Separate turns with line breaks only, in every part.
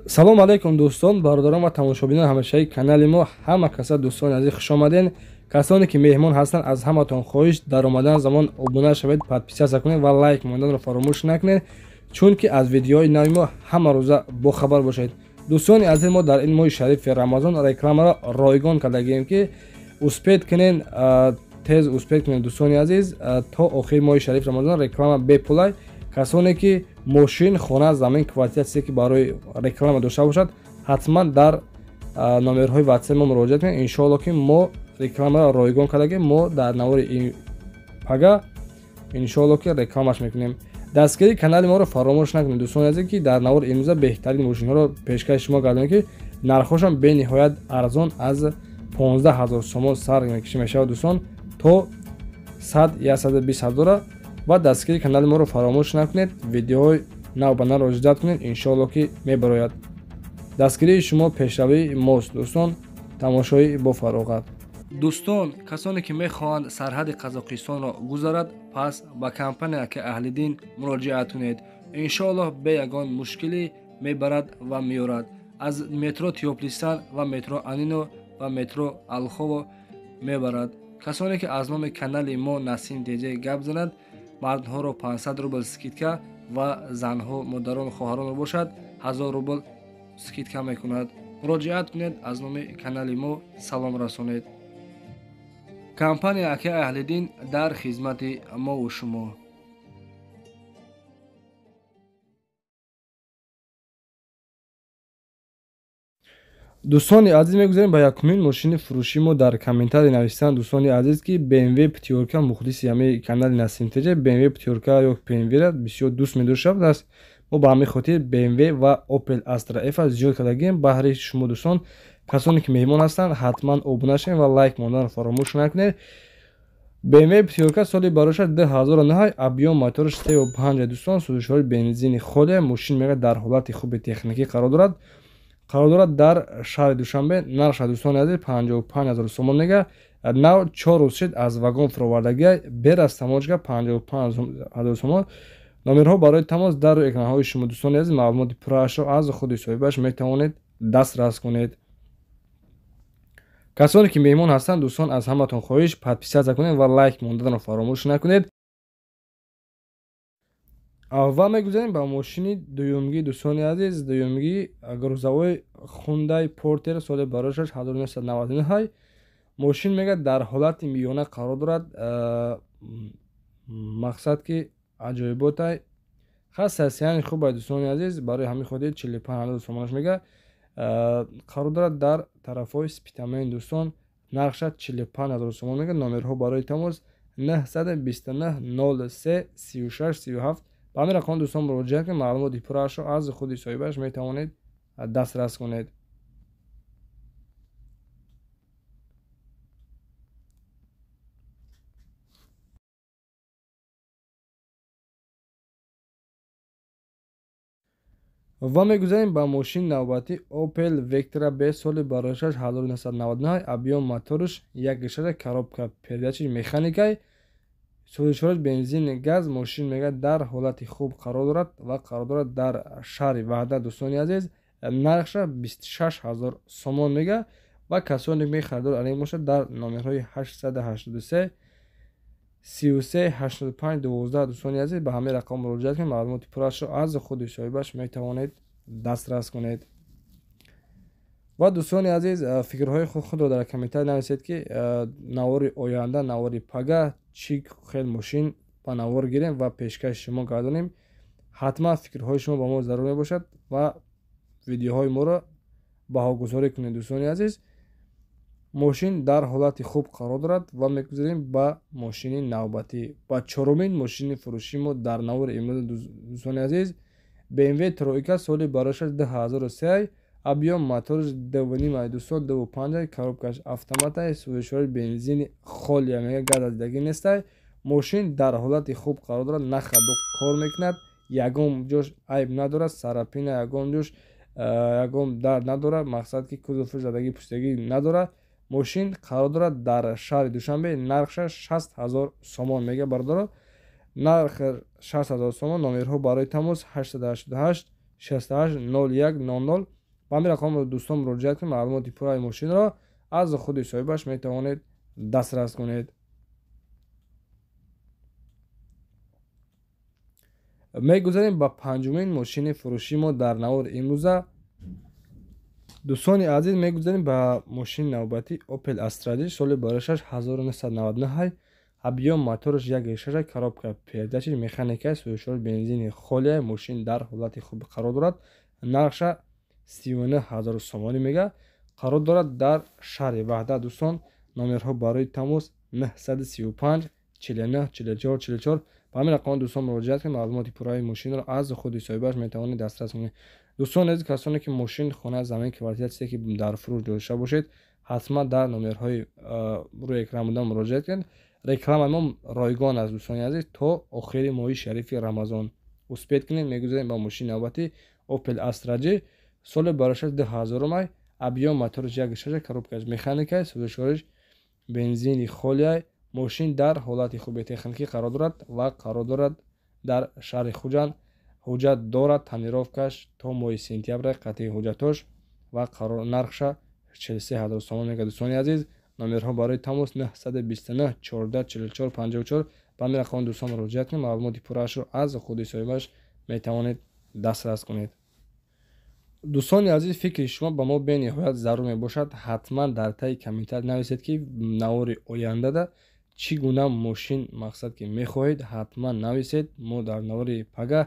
салом алайкум дӯстон, бародарон ва тамошобинон ҳамешаи канали мо. Ҳама каса дӯстони азиз хуш омаден. Касоне ки меҳмон ҳастанд, аз ҳаматон хоҳиш дар омадан замон обуна шавед, подписатсия кунед ва лайк монданро фаромӯш накунед, чунки аз видеоҳои нави мо ҳама рӯза бохабар бошед. дӯстони азиз, мо дар ин моҳи шарифи рамазон рекламаро ройгон кардагем ки успед кунен, тез успед кунед дӯстони азиз, то охири моҳи шарифи рамазон реклама бепулай. касоне ки мошин, хона, замин, квартира чизе ки барои реклама дошта бошад, ҳатман дар номерҳои ватсаи мо муроҷиат кунед. иншоалло ки мо рекламаро ройгон кардагем, мо дар навори пага иншоалло ки рекламаш мекунем. дастгирии канали моро фаромӯш накунед дӯстони азиз, ки дар навори имрӯза беҳтарин мошинҳоро пешкаши шумо гардонем ки нархҳошон бениҳоят арзон аз 15 000 сомон сар мекашӣ мешавад дӯстон, то 100-120 000. ва дастгирии канали моро фаромӯш накунед. видеоҳои нав ба навро иҷодат кунед, иншоалло ки мебарояд. дастгирии шумо пешравии мост дӯстон. тамошои бо фароғат. дӯстон, касоне ки мехоҳанд сарҳади қазоқистонро гузарад, пас ба компания ки аҳлиддин муроҷиат кунед. иншоалло бе ягон мушкилӣ мебарад ва меёрад. аз метро Тиёплистан ва метро Анино ва метро Алхово мебарад. касоне ки аз номи канали мо Насим DJ гап занад, мардҳоро 500 рубл скидка ва занҳо, модарону хоҳаронро бошад 1000 рубл скидка мекунад. муроҷиат кунед, аз номи канали мо салом расонед. компания Аки Аҳлиддин дар хизмати мову шумо. дӯстони азиз, мегузарем ба якумин мошини фурӯши мо. дар комментарий нависанд дӯстони азиз ки BMW пятёрка, мухлиси ҳамаи канали Насим DJ, BMW пятёрка ё PMV-ро бисёр дӯст медошта аст. мо ба ҳамин хотир BMW ва Opel Astra F зиёд кардагем баҳри шумо дӯстон. касоне ки меҳмон ҳастанд, ҳатман обуна шавед ва лайк монданро фаромӯш накунед. BMW пятёрка соли бароша 2009, объём мотораш 3.5 дӯстон, сӯзишҳои бензини холе. мошин мега дар ҳолати хуби техникӣ қарор дорад дар шаҳри Душанбе. нархша дӯстони азиз 55 000 сомон мега. нав 4 рӯзшид аз вагон фуровардагӣ, бер аз таможга 55 000 сомон. номерҳо барои тамос дар рӯи экранҳои шумо дӯстони азиз. маълумоти пурраашро аз худи соҳибаш метавонед дастрас кунед. касоне ки меҳмон ҳастанд дӯстон, аз ҳаматон хоҳиш подписатсия кунед ва лайк монданро фаромӯш накунед. ва мегузарем ба мошини дуюмгӣ дӯстони азиз. дуюмгӣ грузовой Hyundai Porter соли барошаш 1999. мошин мега дар ҳолати миёна қарор дорад. мақсад ки аҷоиботай хассасияни хубай дӯстони азиз. барои ҳамин хотир 45 000 сомонаш мега. қарор дорад дар тарафҳои спитамен дӯстон. нархша 45 000 сомон мега. номерҳо барои тамос 929 03 36 37. ба ҳамин рақам дӯстон муроҷиат кунед. маълумоти пурраашро аз худи соҳибаш метавонед дастрас кунед. ва мегузарем ба мошини навбатӣ Opel Vectra B соли барошаш 1999, объём мотораш 1.6, коробка передачи механикай, сӯзишҳои бензини газ. мошин мега дар ҳолати хуб қарор дорад ва қарор дорад дар шаҳри Ваҳдат дӯстони азиз. нархша 26 000 сомон мега. ва касоне мехаҳад алем бошад дар номерҳои 883 33 85 12 дӯстони азиз ба ҳамин рақам муроҷиат кунед. маълумоти пурраашро аз худи соҳибаш метавонед дастрас кунед. ва дӯстони азиз, фикрҳои худро дар комментарий нависед ки навори оянда, навори пага, чӣ хел мошин ба навор гирем ва пешкаши шумо гардонем. ҳатман фикрҳои шумо ба мо зарур мебошад ва видеоҳои моро баҳогузорӣ кунед дӯстони азиз. мошин дар ҳолати хуб қарор дорад ва мегузарем ба мошини навбатӣ, ба чорумин мошини фурӯши мо дар навори имрӯз дӯстони азиз. BMW тройка соли барошаш 2003, объём мотораш 2.5 дӯстон, 2.5, коробкаш автоматай, сӯзишҳои бензини холия мега, газ аз дидагӣ нестай. мошин дар ҳолати хуб қарор дорад, нахаду кор мекунад, ягон ҷош айб надорад, сарапина ягон ҷош ягон дард надорад, мақсад ки кузофи задагӣ пуштагӣ надорад. мошин қарор дорад дар шаҳри Душанбе. нархша 60 000 сомон мега. бардоро нарх 60 000 сомон. номерҳо барои тамос 888 680100. ба ҳамин рақам дӯстон муроҷиат кунед, маълумоти пурраи мошинро аз худи соҳибаш метавонед дастрас кунед. мегузарем ба панҷумин мошини фурӯши мо дар навори имрӯза. дӯстони азиз, мегузарем ба мошини навбатӣ Opel Astra соли барошаш 1999. объём мотораш 1.6 коробка передачи механикаи сӯзишвори бензини холия. мошин дар ҳолати хуб қарор дорад. нарша 39000 сомонӣ мега. қарор дорад дар шаҳри Ваҳда. дӯстон номерҳо барои тамос 935 49 44 44. ба ҳамин рақам дӯстон муроҷиат кунед, маълумоти пурраи мошинро аз худи соҳибаш метавонед дастрас кунед. дӯстон азиз, касоне ки мошин, хона, замин, квартирасие ки дар фурӯш дошта бошед, ҳатман дар номерҳои рӯи экран будан муроҷиат кунед. рекламаи мо ройгон аст дӯстони азиз то охири моҳи шарифи рамазон. успед кунед. мегузарем ба мошини навбатӣ Opel Astra соли барошаш 2000 май. объём моториш 1.6 коробкаш механикаи сӯзишвориш бензини холия. мошин дар ҳолати хуби техникӣ қарор дорад ва қарор дорад дар шаҳри Хуҷанд. ҳуҷҷат дорад. танировкаш то моҳи сентябр қатъи ҳуҷҷатош ва нархша 43000 сомон мега. дӯстони азиз, номерҳо барои тамос 929 14 44 54. ба ҳамин рақам дӯстон муроҷиат кунед, маълумоти пурраашро аз худи соҳибаш метавонед дастрас кунед. дӯстони азиз, фикри шумо ба мо бениҳоят зарур мебошад. ҳатман дар таи комментар нависед ки навори ояндада чӣ гуна мошин мақсад ки мехоҳед. ҳатман нависед. мо дар навори пага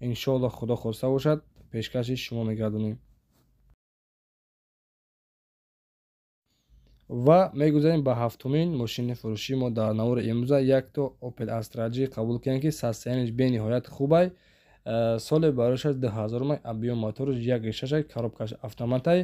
иншоаллоҳ худо хоста бошад пешкаши шумо мегардонем. ва мегузарем ба ҳафтумин мошини фурӯши мо дар навори имрӯза. якто Opel Astra қабул кардем ки состояниш бениҳоят хубай. соли барошаш 2000 май. объём моториш 1.6 коробкаш автоматай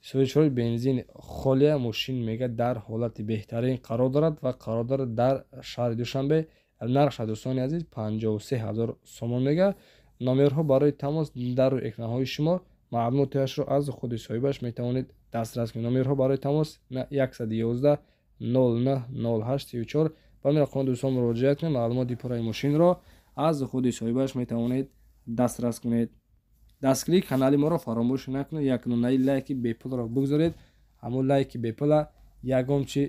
сӯзишвори бензини холия. мошин мега дар ҳолати беҳтарин қарор дорад ва қарор дорад дар шаҳри Душанбе. нархша дӯстони азиз 53000 сомон мега. номерҳо барои тамос дар рӯи экранҳои шумо. маълумотиашро аз худи соҳибаш метавонед дастрас кунед. номерҳо барои тамос 111 09 08 34. ба ҳамин рақам дӯстон муроҷиат кунед, маълумоти пурраи мошинро аз худи соҳибаш метавонед дастрас кунед. дастгирии канали моро фаромӯш накунед. як нунаи лайки бепулро бигзоред. ҳамон лайки бепула ягон чи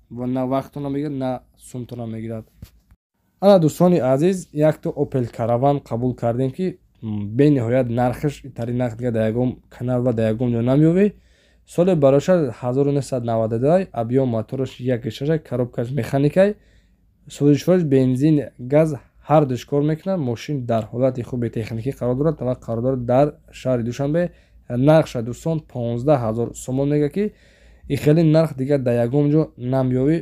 на вақтона мегирад, на сумтона мегирад. ана дӯстони азиз, якто Opel Caravan қабул кардем ки бениҳоят нархаш итари нарх дига дар ягон канал ва дар ягон ҷо намеёбӣ. соли барошаш 1992. объём моториш 1.6 коробкаш механикаи сӯзишвориш бензин газ ҳардуш кор мекунад. мошин дар ҳолати хуби техникӣ қарор дорад ва қарор дорад дар шаҳри Душанбе. нархша дӯстон 15000 сомон мега ки ин хеле нарх дига дар ягон ҷо намеёбӣ.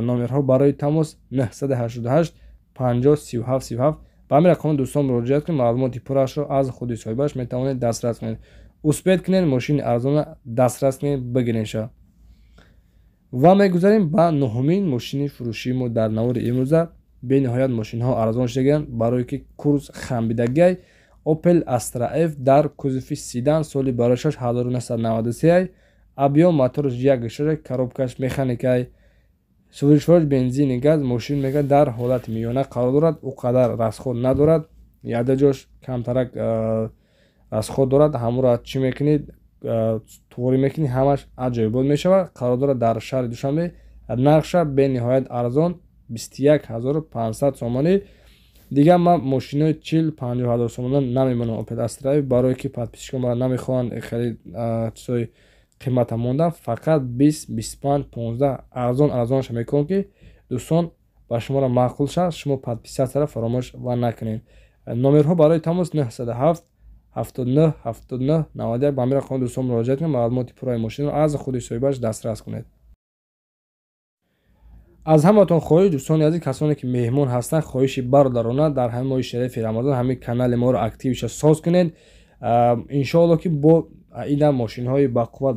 номерҳо барои тамос 988 50 37 37. ба ҳамин рақам дӯстон муроҷиат кунед, маълумоти пурраашро аз худи соҳибаш метавонед дастрас кунед. успед кунед, мошини арзона дастрас кунед, бигиринша. ва мегузарем ба нуҳумин мошини фурӯши мо дар навори имрӯза. бениҳоят мошинҳо арзон шудагиянд барое ки курс хамбидагиай. Opel Astra F дар кузуфи седан соли барошаш 1993. объём моториш 1.6 коробкаш механикаи сӯзишвориш бензини газ. мошин мега дар ҳолати миёна қарор дорад. ӯ қадар расход надорад. ядаҷош камтарак расход дорад. ҳамонро чӣ мекунед, туворӣ мекунед, ҳамаш аҷоибот мешавад. қарор дорад дар шаҳри Душанбе. нархша бениҳоят арзон 21500 сомонӣ. дигар ман мошинои 40-50000 сомона намемонам. Opel Astra барое ки подписчикон мара намехоҳанд хеле чизои қимата мондан, фақат 20-25-15 арзонша мекунам ки дӯстон ба шуморо маъқул шавад. шумо подписатсияро фаромӯш ва накунед. номерҳо барои тамос 907 79 79 91. ба ҳамин рақам дӯстон муроҷиат кунед, маълумоти пурраи мошинро аз худи соҳибаш дастрас кунед. аз ҳаматон хоҳиш, дӯстони азиз, касоне ки меҳмон ҳастанд, хоҳиши бародарона дар ҳамин моҳи шарифи рамазон ҳамин канали моро активиша соз кунед. иншоаллоҳ ки бо ида мошинҳои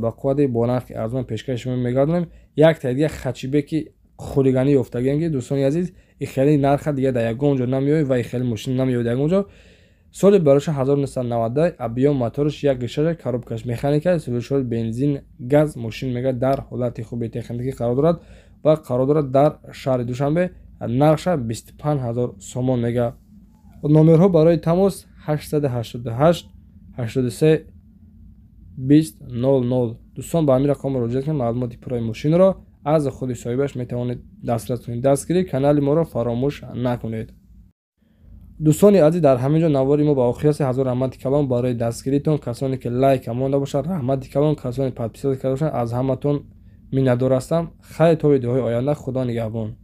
бақуввати бо нархи арзон пешкаши шумо мегардонем. як та дига хачибе ки хулиганӣ ёфтагем ки дӯстони азиз, ин хеле нарха дига дар ягон ҷо намеёбад ва ин хеле мошин намеёбад дар ягон ҷо. соли бароша 1990. объём моториш 1.6 коробкаш механикаи сӯзишвори бензин газ. мошин мега дар ҳолати хуби техникӣ қарор дорад ва қарор дорад дар шаҳри Душанбе. нархша 25000 сомон мега. номерҳо барои тамос 888 83 20 00. دوستان با همین رقم مراجعه کنید. معلومات پورای ماشین را از خود صاحبش میتوانید دسترس کنید. دستگیری کانال ما را فراموش نکنید. دوستان عزیز، در همینجا نواری ما با آخر است. هزار رحمت کلام برای دستگیریتون. کسانی که لایک مانده باشد رحمت کلام، کسانی پادپیس کرده باشند از همتون میnnetdor هستم. خیر تا ویدیوهای آینده. خدا نگهبان.